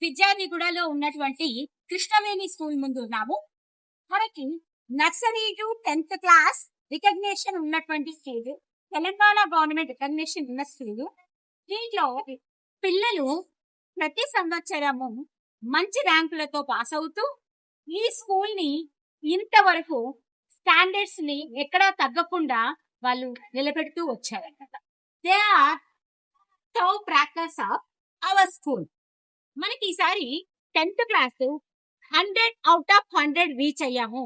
విద్యార్థిగూడలో ఉన్నటువంటి కృష్ణవేణి స్కూల్ ముందు ఉన్నాము. మనకి nursery to 10th class recognition ఉన్నటువంటి స్కూల్, తెలంగాణ గవర్నమెంట్ రికగ్నిషన్ ఉన్న స్కూల్. దీంట్లో పిల్లలు ప్రతి సంవత్సరము మంచి ర్యాంకులతో పాస్ అవుతూ ఈ స్కూల్ ని ఇంతవరకు స్టాండర్డ్స్ ని ఎక్కడా తగ్గకుండా వాళ్ళు నిలబెడుతూ వచ్చారన్నమాట. They are top practice of our school. మనకి ఈసారి 10th class 100 out of 100 reach అయ్యాము.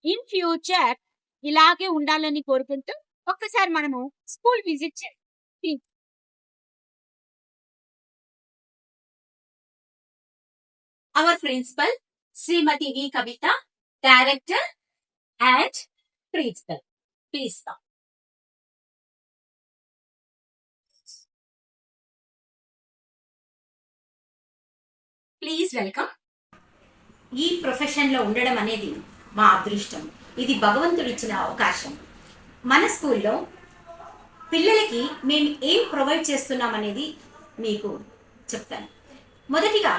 ఇన్ ఫ్యూచర్ ఇలాగే ఉండాలని కోరుకుంటూ ఒక్కసారి మనము స్కూల్ విజిట్ చేయండి. Our principal Shrimati V Kavita, director and principal, please come. Please welcome. ఈ ప్రొఫెషన్లో ఉండడం అనేది మా అదృష్టం. ఇది భగవంతుడు ఇచ్చిన అవకాశం. మన స్కూల్లో పిల్లలకి మేము ఏం ప్రొవైడ్ చేస్తున్నాం అనేది మీకు చెప్తాను. మొదటిగా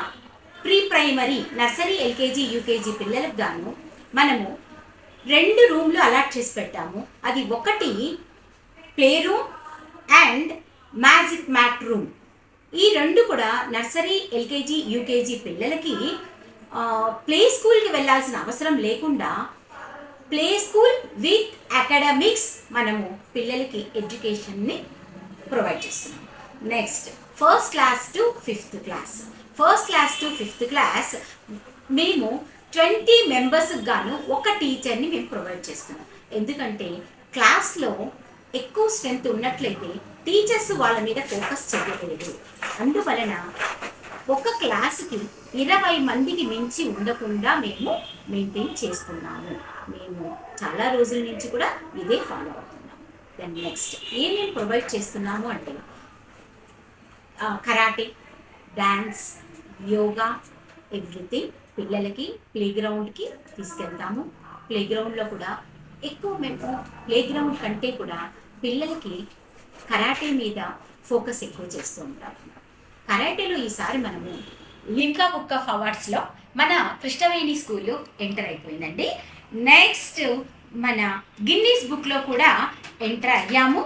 pre primary, nursery, LKG, UKG పిల్లలకు గాను మనము 2 రూమ్లు అలాట్ చేసి పెట్టాము. అది ఒకటి play room and magic mat room. ఈ 2 కూడా నర్సరీ, ఎల్కేజీ, యూకేజీ పిల్లలకి ప్లే స్కూల్కి వెళ్ళాల్సిన అవసరం లేకుండా ప్లే స్కూల్ విత్ అకాడమిక్స్ మనము పిల్లలకి ఎడ్యుకేషన్ని ప్రొవైడ్ చేస్తున్నాం. Next first class to 5th class. First class to 5th class మేము 20 మెంబర్స్కి గాను ఒక టీచర్ని మేము ప్రొవైడ్ చేస్తున్నాం. ఎందుకంటే క్లాస్లో ఎక్కువ స్ట్రెంత్ ఉన్నట్లయితే టీచర్స్ వాళ్ళ మీద ఫోకస్ చేయలేదు. అందువలన ఒక క్లాస్కి 20 మందికి మించి ఉండకుండా మేము మెయింటైన్ చేస్తున్నాము. మేము చాలా రోజుల నుంచి కూడా ఇదే ఫాలో అవుతున్నాము. దెన్ నెక్స్ట్ ఏమేమి ప్రొవైడ్ చేస్తున్నాము అంటే కరాటే, డ్యాన్స్, యోగా, ఎవ్రీథింగ్. పిల్లలకి ప్లే గ్రౌండ్కి తీసుకెళ్తాము. ప్లే గ్రౌండ్లో కూడా ఎక్కువ మేము ప్లే గ్రౌండ్ కంటే కూడా పిల్లలకి కరాటే మీద ఫోకస్ ఎక్కువ చేస్తూ ఉంటాము. కరాటేలో ఈసారి మనము లింకా బుక్ ఆఫ్ అవార్డ్స్లో మన కృష్ణవేణి స్కూల్ ఎంటర్ అయిపోయిందండి. నెక్స్ట్ మన గిన్నీస్ బుక్లో కూడా ఎంటర్ అయ్యాము.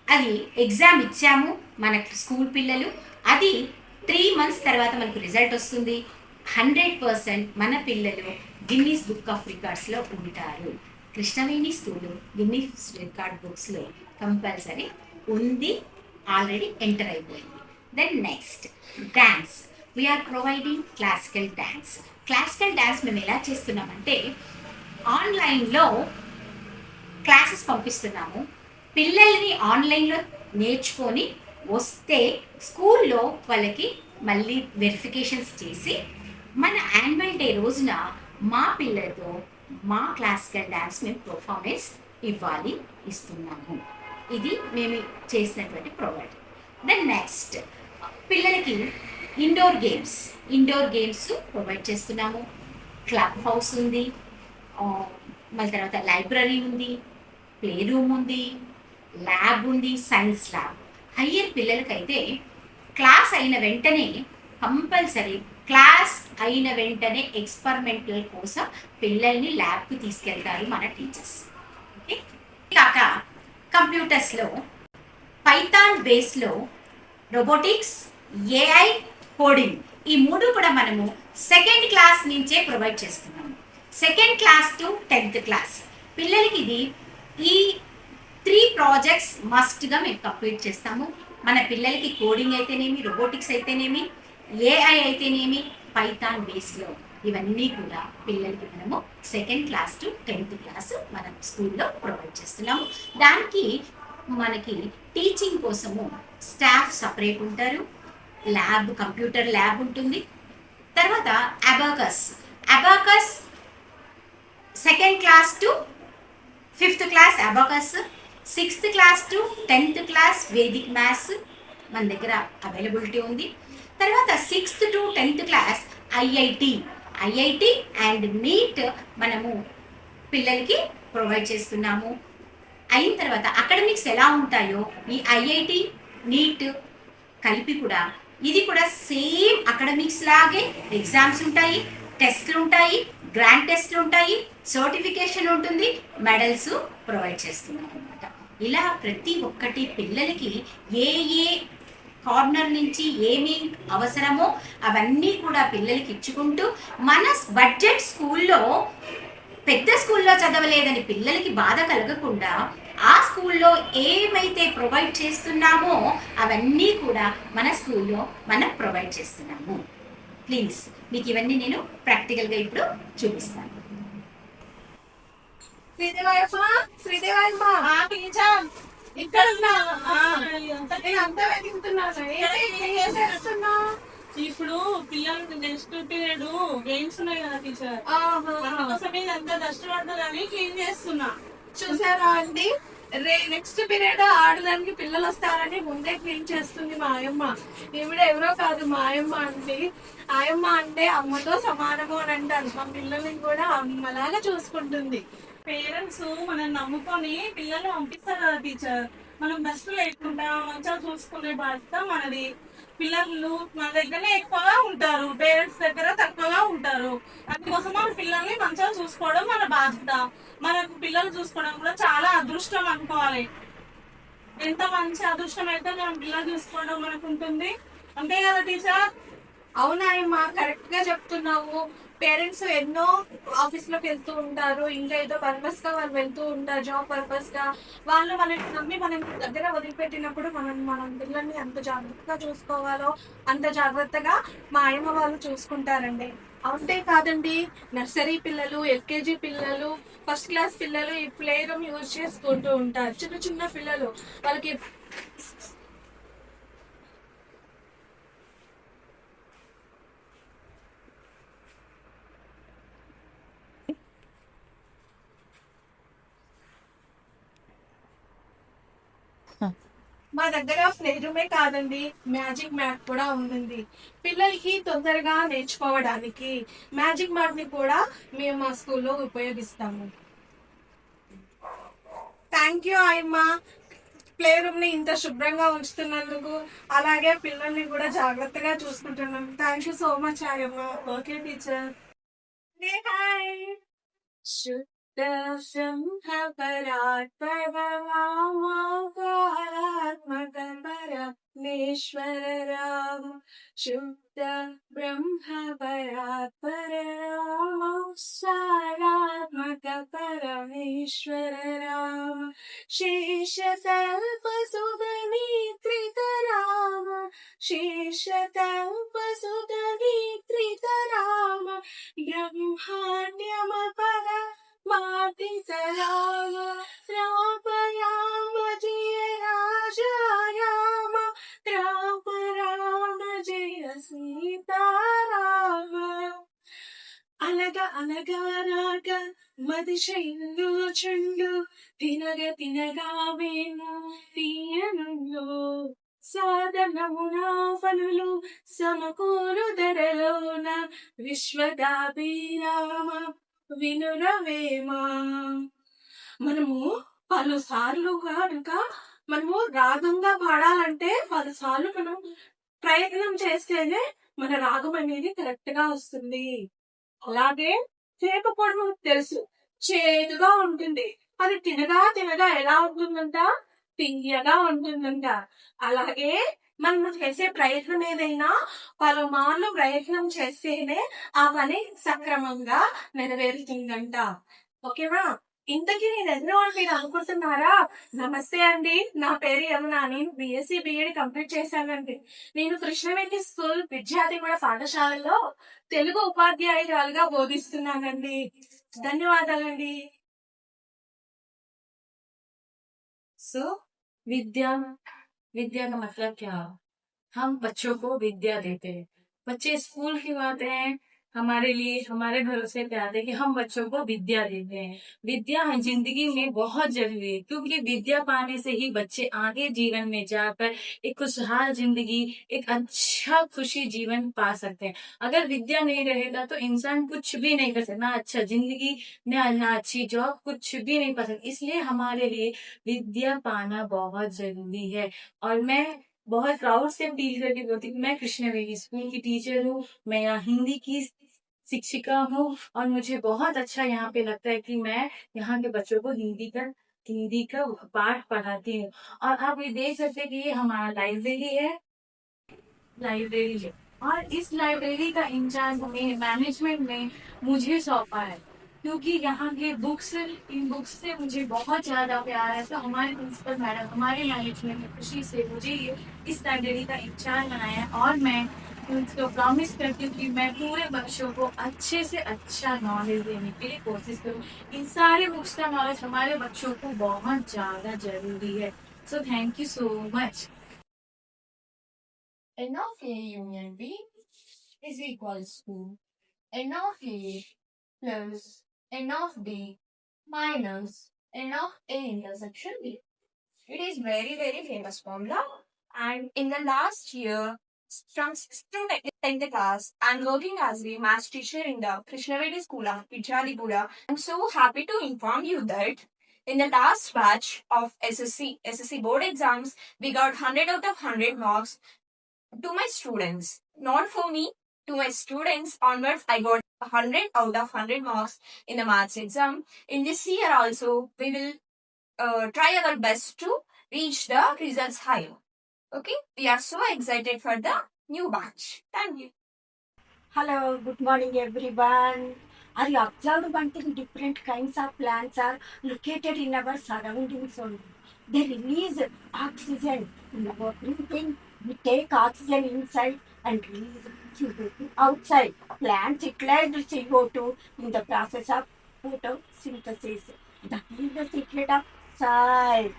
అది ఎగ్జామ్ ఇచ్చాము మన స్కూల్ పిల్లలు. అది 3 months తర్వాత మనకు రిజల్ట్ వస్తుంది. 100% మన పిల్లలు గిన్నీస్ బుక్ ఆఫ్ రికార్డ్స్లో ఉంటారు. కృష్ణవేణి స్కూల్ గిన్నీస్ రికార్డ్ బుక్స్లో కంపల్సరీ ఉంది, ఆల్రెడీ ఎంటర్ అయిపోయింది. Then next dance. We're providing classical dance. Classical dance మేము ఎలా చేస్తున్నామంటే ఆన్లైన్లో క్లాసెస్ పంపిస్తున్నాము. పిల్లల్ని ఆన్లైన్లో నేర్చుకొని వస్తే స్కూల్లో వాళ్ళకి మళ్ళీ వెరిఫికేషన్స్ చేసి మన యాన్యువల్ డే రోజున మా పిల్లలతో మా క్లాసికల్ డ్యాన్స్ మేము పర్ఫార్మెన్స్ ఇస్తున్నాము. ఇది మేము చేసినటువంటి ప్రొవైడ్. దెన్ నెక్స్ట్ పిల్లలకి ఇండోర్ గేమ్స్ ప్రొవైడ్ చేస్తున్నాము. క్లబ్ హౌస్ ఉంది, మళ్ళీ తర్వాత లైబ్రరీ ఉంది, ప్లే రూమ్ ఉంది, ల్యాబ్ ఉంది, సైన్స్ ల్యాబ్. హయ్యర్ పిల్లలకైతే క్లాస్ అయిన వెంటనే కంపల్సరీ ఎక్స్పెరిమెంటల్ కోసం పిల్లల్ని ల్యాబ్కి తీసుకెళ్తారు మన టీచర్స్. ఓకే, కాక కంప్యూటర్స్లో పైథాన్ బేస్లో రోబోటిక్స్, ఏఐ, కోడింగ్ ఈ 3 కూడా మనము 2nd క్లాస్ నుంచే ప్రొవైడ్ చేస్తున్నాము. 2nd class to 10th class పిల్లలకి ఈ 3 ప్రాజెక్ట్స్ మస్ట్గా మేము కంప్లీట్ చేస్తాము. మన పిల్లలకి కోడింగ్ అయితేనేమి, రోబోటిక్స్ అయితేనేమి, ఏఐ అయితేనేమి, పైథాన్ బేస్లో ఇవన్నీ కూడా పిల్లలకి మనము 2nd class to 10th class మన స్కూల్లో ప్రొవైడ్ చేస్తున్నాము. దానికి మనకి టీచింగ్ కోసము స్టాఫ్ సపరేట్ ఉంటారు, కంప్యూటర్ ల్యాబ్ ఉంటుంది. తర్వాత abacus 2nd class to 5th class abacus, 6th class to 10th class Vedic maths మన దగ్గర అవైలబిలిటీ ఉంది. తర్వాత 6th to 10th class IIT and NEET మనము పిల్లలకి ప్రొవైడ్ చేస్తున్నాము. అయిన తర్వాత అకాడమిక్స్ ఎలా ఉంటాయో ఈ ఐఐటి, నీట్ కలిపి కూడా ఇది కూడా సేమ్ అక్కడ అకాడమిక్స్ లాగే ఎగ్జామ్స్ ఉంటాయి, టెస్ట్లు ఉంటాయి, గ్రాండ్ టెస్ట్లు ఉంటాయి, సర్టిఫికేషన్ ఉంటుంది, మెడల్స్ ప్రొవైడ్ చేస్తున్నాం అనమాట. ఇలా ప్రతి ఒక్కటి పిల్లలకి ఏ ఏ కార్నర్ నుంచి ఏమి అవసరమో అవన్నీ కూడా పిల్లలకి ఇచ్చుకుంటూ మన బడ్జెట్ స్కూల్లో పెద్ద స్కూల్లో చదవలేదని పిల్లలకి బాధ కలగకుండా ఆ స్కూల్లో ఏమైతే ప్రొవైడ్ చేస్తున్నామో అవన్నీ కూడా మన స్కూల్లో మనం ప్రొవైడ్ చేస్తున్నాము. ప్లీజ్ మీకు ఇవన్నీ నేను ప్రాక్టికల్గా ఇప్పుడు చూపిస్తాను. శ్రీదేవయ్యమ్మ, శ్రీదేవయ్యమ్మ, ఇక్కడ అంతా వెతుకుతున్నాను. ఇప్పుడు పిల్లలకి నెక్స్ట్ పీరియడ్ గేమ్స్ ఉన్నాయి కదా టీచర్, అందుకోసం ఇదంతా డస్ట్ పడుతుందని క్లీన్ చేస్తున్నా. చూసారా అండి, నెక్స్ట్ పీరియడ్ ఆడడానికి పిల్లలు వస్తారని ముందే క్లీన్ చేస్తుంది మా ఆయమ్మ. ఈవిడ ఎవరో కాదు, మా ఆయమ్మ అండి. ఆయమ్మ అంటే అమ్మతో సమానము అని అంటారు. మా పిల్లల్ని కూడా అమ్మలాగా చూసుకుంటుంది. పేరెంట్స్ మనం నమ్ముకొని పిల్లలు పంపిస్తారు కదా టీచర్, మనం బెస్ట్ లేకుండా మంచిగా చూసుకునే బాధ్యత మనది. పిల్లలు మన దగ్గరనే ఎక్కువగా ఉంటారు, పేరెంట్స్ దగ్గర తక్కువగా ఉంటారు. అందుకోసం మన పిల్లల్ని మంచిగా చూసుకోవడం మన బాధ్యత. మనకు పిల్లలు చూసుకోవడం కూడా చాలా అదృష్టం అనుకోవాలి. ఎంత మంచి అదృష్టం అయితే మనం పిల్లలు చూసుకోవడం మనకు ఉంటుంది. అంతే కదా టీచర్? అవునాయమ్మా, కరెక్ట్ గా చెప్తున్నావు. పేరెంట్స్ ఎన్నో ఆఫీస్ లోకి వెళ్తూ ఉంటారు, ఇంకా ఏదో పర్పస్ గా వాళ్ళు వెళ్తూ ఉంటారు, జాబ్ పర్పస్ గా. వాళ్ళు మనకి నమ్మి మనం దగ్గర వదిలిపెట్టినప్పుడు మనం పిల్లల్ని ఎంత జాగ్రత్తగా చూసుకోవాలో అంత జాగ్రత్తగా మా అయ్యమ్మ వాళ్ళు చూసుకుంటారండి. అంతే కాదండి, నర్సరీ పిల్లలు, ఎల్కేజీ పిల్లలు, ఫస్ట్ క్లాస్ పిల్లలు ఈ ప్లే రూమ్ యూజ్ చేసుకుంటూ ఉంటారు. చిన్న చిన్న పిల్లలు వాళ్ళకి మా దగ్గర ప్లే రూమే కాదండి, మ్యాజిక్ మ్యాట్ కూడా ఉంటుంది. పిల్లలకి తొందరగా నేర్చుకోవడానికి మ్యాజిక్ మ్యాట్ ని కూడా మేము మా స్కూల్లో ఉపయోగిస్తాము. Thank you Ayyamma, play room ని ఇంత శుభ్రంగా ఉంచుతున్నందుకు, అలాగే పిల్లల్ని కూడా జాగ్రత్తగా చూసుకుంటున్నాం. Thank you so much Ayyamma. Okay teacher. Hi. Parameshwar Ram, शुद्ध ब्रह्म परात्पर राम, सारात्मक परमेश्वर राम, शेष तल्प सुधनीत्रित राम, शेष तल्प सुधनीत्रित राम, ब्रह्माण्यम पर मातित राम, राम राम जय राजा राम, राम राम जय सीताराम. అనగా అనగా రాగా మదిశైలు చుండు, తినగ తినగా వేము తీయనుండు, సాధనమున పనులు సమకూరు ధరలోన, విశ్వదాభిరామ వినురవేమా. మనము పలుసార్లు కనుక మనము రాగంగా పాడాలంటే పలుసార్లు మనం ప్రయత్నం చేస్తేనే మన రాగం అనేది కరెక్ట్ గా వస్తుంది. అలాగే చేపపొడుము తెలుసు, చేదుగా ఉంటుంది. అది తినగా తినగా ఎలా ఉంటుందంట, తియ్యగా ఉంటుందంట. అలాగే మనం చేసే ప్రయత్నం ఏదైనా పలుమార్లు ప్రయత్నం చేస్తేనే ఆ పని సక్రమంగా నెరవేరుతుందంట. ఓకేనా? ఇంతకీ నేను ఎన్నో అని మీరు అనుకుంటున్నారా? నమస్తే అండి, నా పేరు యమున. నేను బిఎస్సి బిఎడ్ కంప్లీట్ చేశానండి. నేను కృష్ణవేణి స్కూల్ విద్యార్థినుల పాఠశాలలో తెలుగు ఉపాధ్యాయురాలుగా బోధిస్తున్నానండి. ధన్యవాదాలండి. सो विद्या विद्या का मतलब क्या? हम बच्चों को विद्या देते हैं। बच्चे स्कूल की बात है, हमारे लिए हमारे भरोसे पे आते हैं कि हम बच्चों को विद्या देते हैं। विद्या जिंदगी में बहुत जरूरी है, क्योंकि विद्या पाने से ही बच्चे आगे जीवन में जाकर एक खुशहाल जिंदगी, एक अच्छा खुशी जीवन पा सकते हैं। अगर विद्या नहीं रहेगा तो इंसान कुछ भी नहीं कर सकता, ना अच्छा जिंदगी, ना अच्छी जॉब, कुछ भी नहीं पा सकता। इसलिए हमारे लिए विद्या पाना बहुत जरूरी है। और मैं बहुत प्राउड से फील करके बोलती हूँ मैं कृष्णवेणी स्कूल की टीचर हूँ, मैं यहाँ हिंदी की शिक्षिका हूँ और मुझे बहुत अच्छा यहाँ पे लगता है कि मैं यहाँ के बच्चों को हिंदी का पाठ पढ़ाती हूँ। और आप ये देख सकते हैं कि ये हमारा लाइब्रेरी है, लाइब्रेरी है। और इस लाइब्रेरी का इंचार्ज हमें मैनेजमेंट ने मुझे सौंपा है, क्योंकि यहाँ के बुक्स, इन बुक्स से मुझे बहुत ज्यादा प्यार है। तो हमारे प्रिंसिपल मैडम, हमारे मैनेजमेंट ने खुशी से मुझे ये इस लाइब्रेरी का इंचार्ज बनाया है। और मैं उनको प्रॉमिस करती हूँ कि मैं पूरे बच्चों को अच्छे से अच्छा नॉलेज देने के लिए कोशिश करूँ। इन सारे बुक्स का नॉलेज हमारे बच्चों को बहुत ज्यादा जरूरी है। So thank you so much. N of A union B is equals to N of A plus N of B minus N of A intersection B. It is very famous formula, and in the last year from 6th to 10th class, I'm working as a math teacher in the Krishnavedi School of Pichalipura. I'm so happy to inform you that in the last batch of SSC board exams, we got 100 out of 100 marks to my students. Not for me, to my students onwards, I got 100 out of 100 marks in the maths exam. In this year also, we will try our best to reach the results higher. Okay, we are so excited for the new batch. Thank you. Hello, good morning everyone. Are you observed one thing? Different kinds of plants are located in our surroundings only. They release oxygen in our breathing. We take oxygen inside and release CO2 outside. Plants utilize CO2 in the process of photosynthesis. That is the secret of science.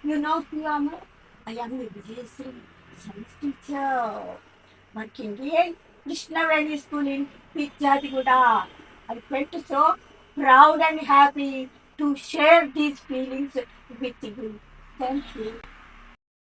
You know who I am? I am a Vijayasri, science teacher, working in Krishnaveni School in Pityadiguda. I felt so proud and happy to share these feelings with you. Thank you.